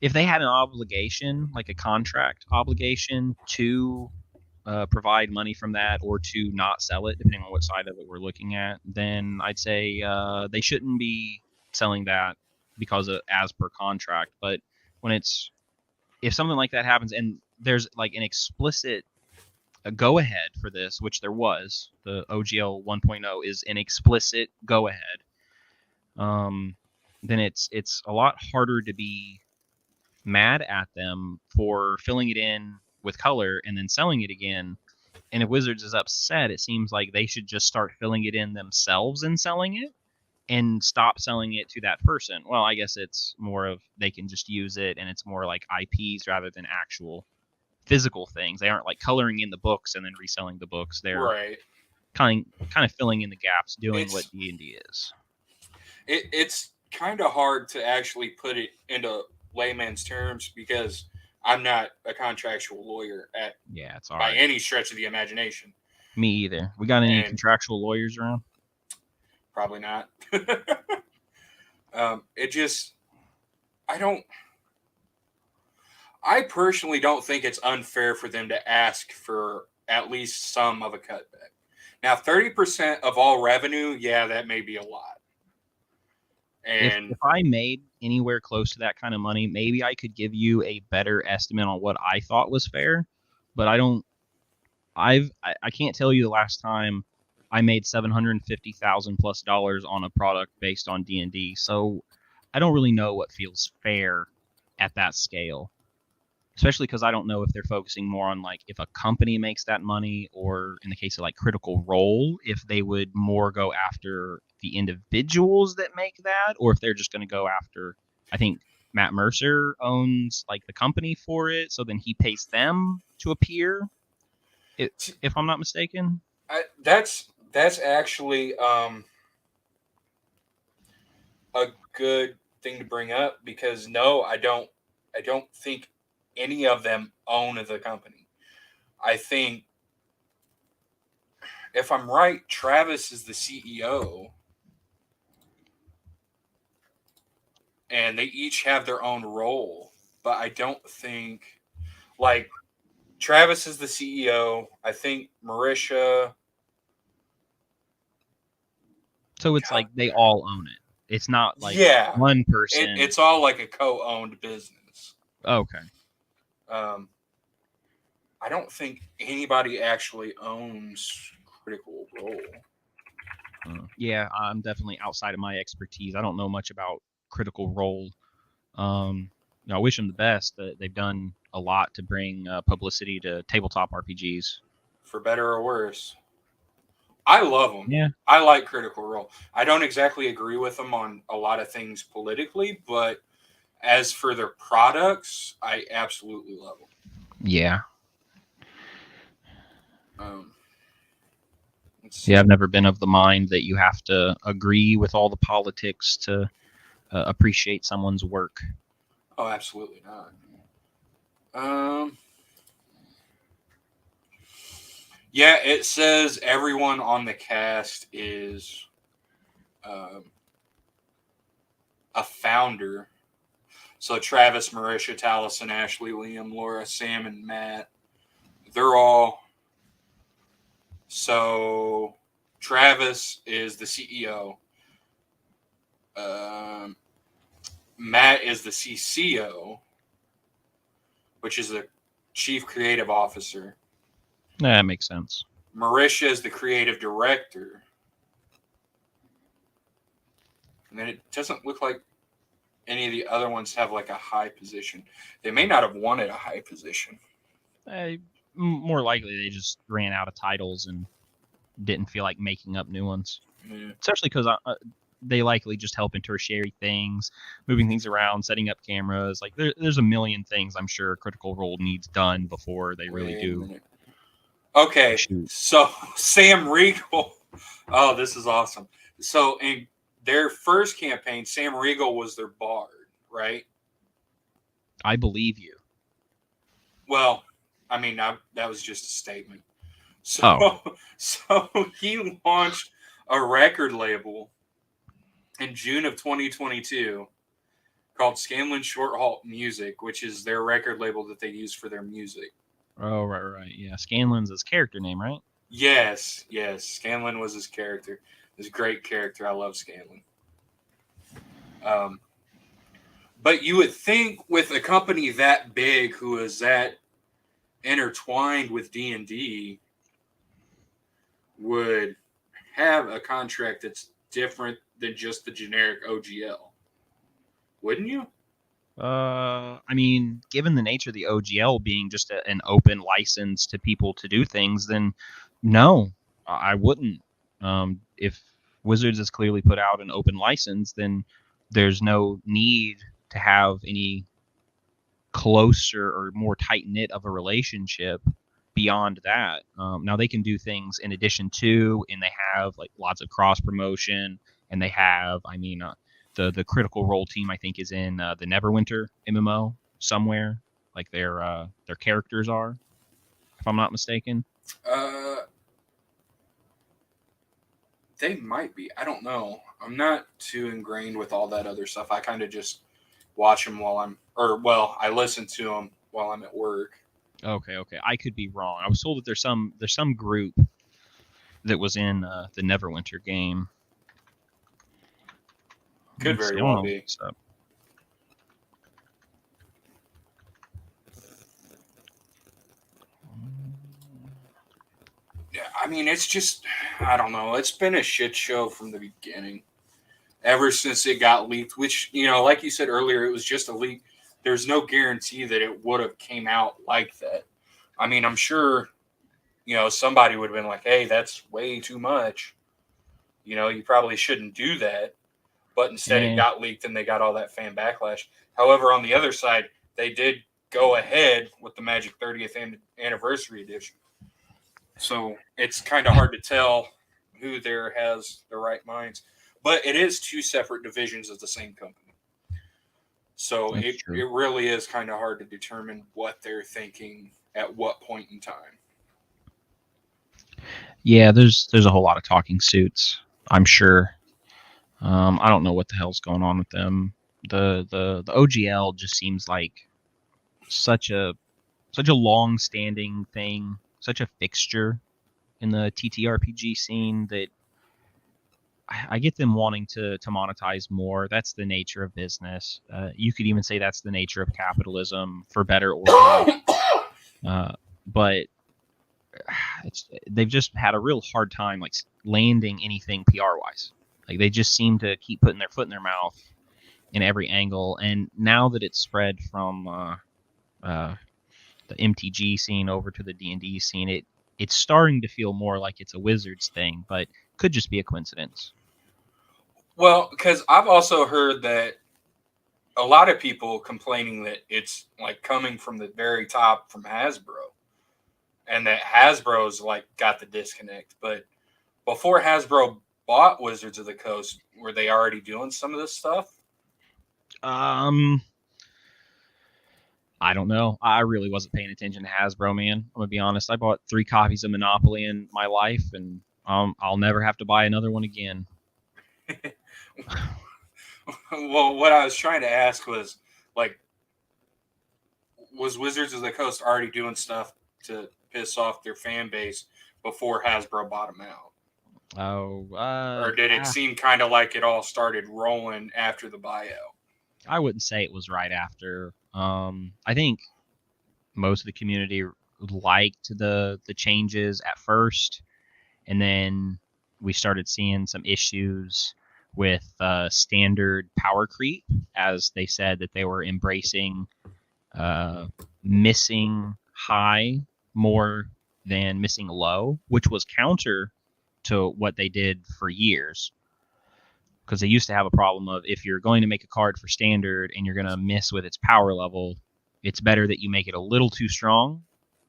had an obligation, like a contract obligation to provide money from that or to not sell it, depending on what side of it we're looking at, then I'd say they shouldn't be selling that because of as per contract. But if something like that happens, and there's like an explicit go ahead for this, which there was. The OGL 1.0 is an explicit go ahead. Then it's a lot harder to be mad at them for filling it in with color and then selling it again. And if Wizards is upset, it seems like they should just start filling it in themselves and selling it and stop selling it to that person. Well, I guess it's more of they can just use it and it's more like IPs rather than actual physical things. They aren't like coloring in the books and then reselling the books. They're Right. kind of filling in the gaps, doing what It's D&D is. it's kind of hard to actually put it into layman's terms because I'm not a contractual lawyer Yeah, it's by hard. any stretch of the imagination. Me either. We got any And contractual lawyers around? probably not. It just, I don't, I personally don't think it's unfair for them to ask for at least some of a cutback. Now, 30% of all revenue, yeah, that may be a lot. And If I made anywhere close to that kind of money, maybe I could give you a better estimate on what I thought was fair. But I don't. I can't tell you the last time I made $750,000+ on a product based on D&D. So I don't really know what feels fair at that scale. Especially because I don't know if they're focusing more on like if a company makes that money, or in the case of like Critical Role, if they would more go after the individuals that make that, or if they're just going to go after. I think Matt Mercer owns like the company for it, so then he pays them to appear. If I'm not mistaken. that's actually a good thing to bring up because no, I don't think any of them own the company. I think if I'm right, Travis is the CEO and they each have their own role, but I don't think like Travis is the CEO. I think Marisha. So it's like they all own it. It's not like Yeah, one person. it's all like a co-owned business. Okay. Um, I don't think anybody actually owns Critical Role. Yeah, I'm definitely outside of my expertise. I don't know much about Critical Role. I wish them the best. They've done a lot to bring publicity to tabletop RPGs. For better or worse. I love them. Yeah. I like Critical Role. I don't exactly agree with them on a lot of things politically, but as for their products, I absolutely love them. Yeah. Yeah, I've never been of the mind that you have to agree with all the politics to appreciate someone's work. Oh, absolutely not. Yeah, it says everyone on the cast is a founder. So Travis, Marisha, Taliesin, Ashley, Liam, Laura, Sam, and Matt. They're all. So Travis is the CEO. Matt is the CCO, which is the Chief Creative Officer. That makes sense. Marisha is the creative director. And then it doesn't look like any of the other ones have like a high position. They may not have wanted a high position. More likely they just ran out of titles and didn't feel like making up new ones. Yeah. Especially because they likely just help in tertiary things, moving things around, setting up cameras. Like there's a million things I'm sure Critical Role needs done before they really do. Okay, shoot. So Sam Riegel. Oh, this is awesome. So in their first campaign, Sam Riegel was their bard, right? I believe you. Well, I mean, that was just a statement. So he launched a record label in June of 2022 called Scanlan Short Halt Music, which is their record label that they use for their music. Oh, right. Yeah, Scanlan's his character name, right? Yes. Scanlan was his character. His great character. I love Scanlan. But you would think with a company that big who is that intertwined with D&D would have a contract that's different than just the generic OGL. Wouldn't you? I mean, given the nature of the OGL being just an open license to people to do things, then no, I wouldn't. If Wizards has clearly put out an open license, then there's no need to have any closer or more tight knit of a relationship beyond that. Now they can do things in addition to, and they have like lots of cross promotion, and they have, I mean, the Critical Role team I think is in the Neverwinter MMO somewhere. Like their characters are, if I'm not mistaken. Uh, they might be. I don't know. I'm not too ingrained with all that other stuff. I kind of just watch them while I listen to them while I'm at work. Okay, I could be wrong. I was told that there's some group that was in the Neverwinter game. Could very well be. So. Yeah, I mean, it's just, I don't know. It's been a shit show from the beginning. Ever since it got leaked, which, like you said earlier, it was just a leak. There's no guarantee that it would have came out like that. I mean, I'm sure, somebody would have been like, hey, that's way too much. You probably shouldn't do that. But instead it got leaked and they got all that fan backlash. However, on the other side, they did go ahead with the Magic 30th Anniversary Edition. So it's kind of hard to tell who there has the right minds. But it is two separate divisions of the same company. So it really is kind of hard to determine what they're thinking at what point in time. Yeah, there's a whole lot of talking suits, I'm sure. I don't know what the hell's going on with them. The OGL just seems like such a long-standing thing, such a fixture in the TTRPG scene that I get them wanting to monetize more. That's the nature of business. You could even say that's the nature of capitalism, for better or worse. But they've just had a real hard time like landing anything PR wise. Like they just seem to keep putting their foot in their mouth in every angle. And now that it's spread from the MTG scene over to the D&D scene, it's starting to feel more like it's a Wizards thing, but could just be a coincidence. Well, because I've also heard that a lot of people complaining that it's like coming from the very top from Hasbro, and that Hasbro's like got the disconnect. But before Hasbro bought Wizards of the Coast, were they already doing some of this stuff? I don't know. I really wasn't paying attention to Hasbro, man. I'm gonna be honest. I bought 3 copies of Monopoly in my life, and I'll never have to buy another one again. Well, what I was trying to ask was, like, was Wizards of the Coast already doing stuff to piss off their fan base before Hasbro bought them out? Or did it seem kind of like it all started rolling after the buyout? I wouldn't say it was right after. I think most of the community liked the changes at first, and then we started seeing some issues with standard power creep, as they said that they were embracing missing high more than missing low, which was counter to what they did for years. Because they used to have a problem of, if you're going to make a card for standard and you're going to miss with its power level, it's better that you make it a little too strong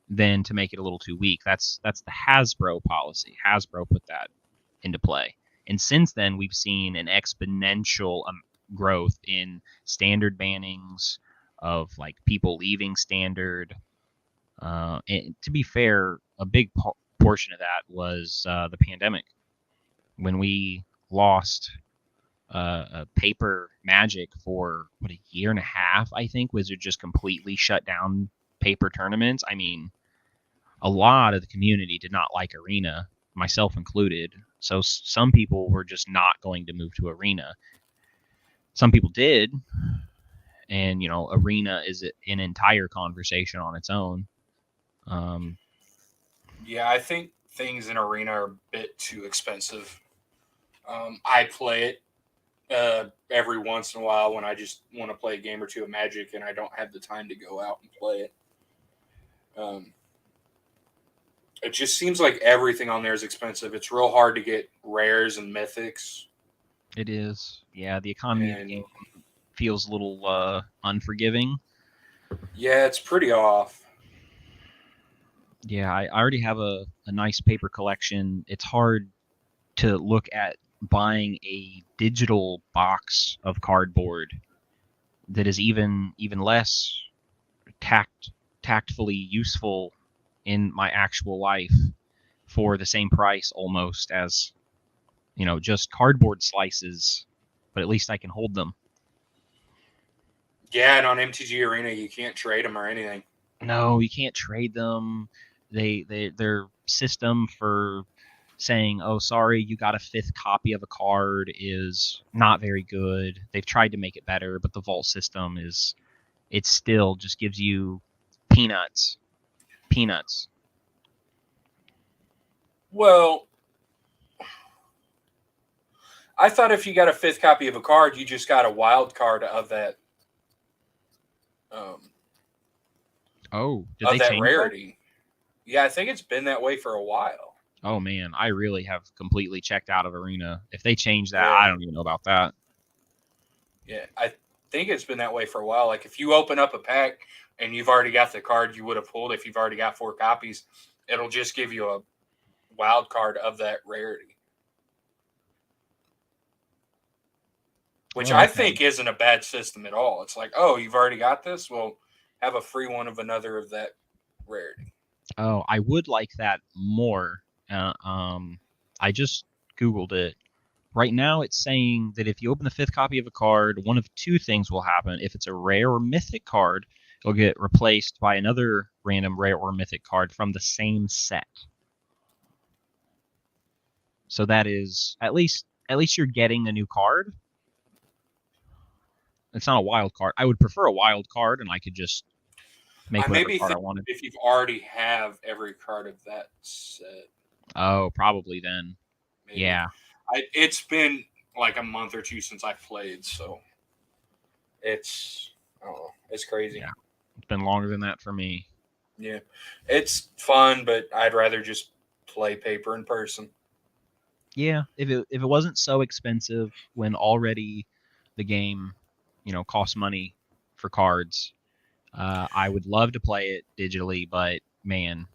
than to make it a little too weak. That's the Hasbro policy. Hasbro put that into play. And since then, we've seen an exponential growth in standard bannings, of like people leaving standard. And to be fair, a big portion of that was the pandemic, when we lost paper Magic for a year and a half. I think Wizard just completely shut down paper tournaments. I mean, a lot of the community did not like Arena, myself included. So some people were just not going to move to Arena. Some people did, and Arena is an entire conversation on its own. Yeah, I think things in Arena are a bit too expensive. I play it every once in a while when I just want to play a game or two of Magic and I don't have the time to go out and play it. Um, it just seems like everything on there is expensive. It's real hard to get rares and mythics. It is. Yeah, the economy of the game And feels a little unforgiving. yeah, it's pretty off. Yeah, I already have a nice paper collection. It's hard to look at buying a digital box of cardboard that is even less tactfully useful in my actual life for the same price almost as just cardboard slices, but at least I can hold them. Yeah, and on MTG Arena, you can't trade them or anything. No, you can't trade them. Their system for saying, "Oh, sorry, you got a fifth copy of a card," is not very good. They've tried to make it better, but the vault system it still just gives you peanuts. Peanuts. Well, I thought if you got a fifth copy of a card, you just got a wild card um, Oh, did of they that change that? rarity. Yeah, I think it's been that way for a while. Oh man, I really have completely checked out of Arena. If they change that, Yeah, I don't even know about that. yeah, I think it's been that way for a while. Like if you open up a pack and you've already got the card you would have pulled, if you've already got 4 copies, it'll just give you a wild card of that rarity, which Oh, I okay. think isn't a bad system at all. It's like, oh, you've already got this. Well, have a free one of another of that rarity. Oh, I would like that more. I just Googled it. Right now, it's saying that if you open the fifth copy of a card, one of two things will happen. If it's a rare or mythic card, it'll get replaced by another random rare or mythic card from the same set. So that is at least you're getting a new card. It's not a wild card. I would prefer a wild card, and I could just make I whatever maybe card I think wanted. if you've already have every card of that set, Oh, probably then. maybe. Yeah, It's been like a month or two since I played, so it's I don't know. It's crazy. yeah. It's been longer than that for me. Yeah, it's fun, but I'd rather just play paper in person. Yeah, if it wasn't so expensive when already the game, costs money for cards, I would love to play it digitally, but man,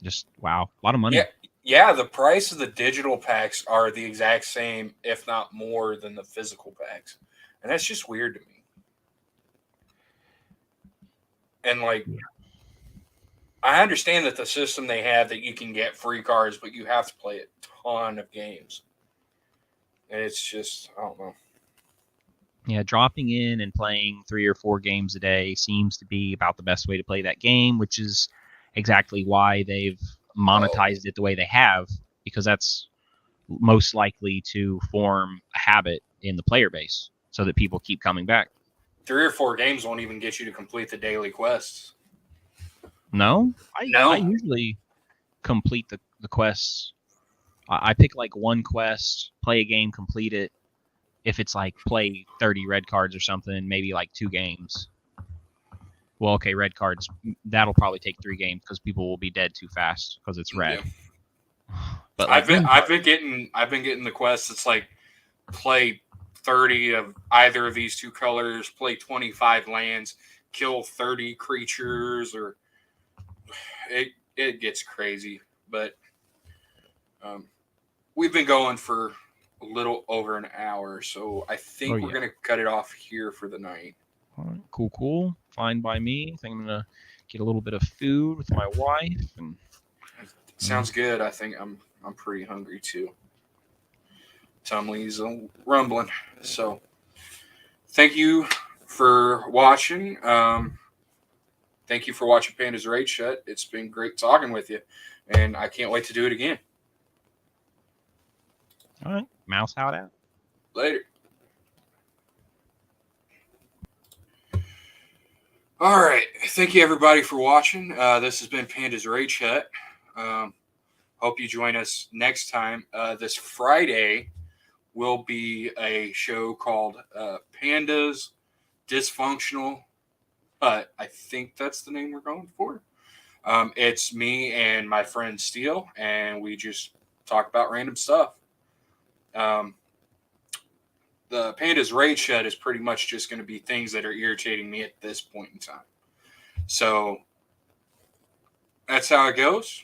just wow, a lot of Yeah, money. yeah. The price of the digital packs are the exact same, if not more, than the physical packs, and that's just weird to me. And like, Yeah. I understand that the system they have that you can get free cards, but you have to play a ton of games, and it's just I don't know. Yeah, dropping in and playing 3 or 4 games a day seems to be about the best way to play that game, which is exactly why they've Oh, monetized it the way they have, because that's most likely to form a habit in the player base so that people keep coming back. 3 or 4 games won't even get you to complete the daily quests. No, I No, usually complete the quests. I pick like one quest, play a game, complete it. If it's like play 30 red cards or something, maybe like 2 games. Well, okay, red cards, that'll probably take 3 games because people will be dead too fast because it's red. yeah. But like green I've cards, been getting the quests. It's like play 30 of either of these two colors, play 25 lands, kill 30 creatures, or it gets crazy. But um, we've been going for a little over an hour, so I oh think we're yeah. gonna cut it off here for the night. All right, cool. Fine by me. I think I'm gonna get a little bit of food with my wife and Sounds good. I think I'm pretty hungry too. Tummy's rumbling. So thank you for watching. Thank you for watching Panda's Raid Shut. It's been great talking with you, and I can't wait to do it again. all right, mouse out. Later. All right. Thank you, everybody, for watching. This has been Panda's Rage Hut. Hope you join us next time. This Friday will be a show called Panda's Dysfunctional Hut. I think that's the name we're going for. It's me and my friend Steele, and we just talk about random stuff. Um, the Panda's Rage Shed is pretty much just going to be things that are irritating me at this point in time. So that's how it goes.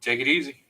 Take it easy.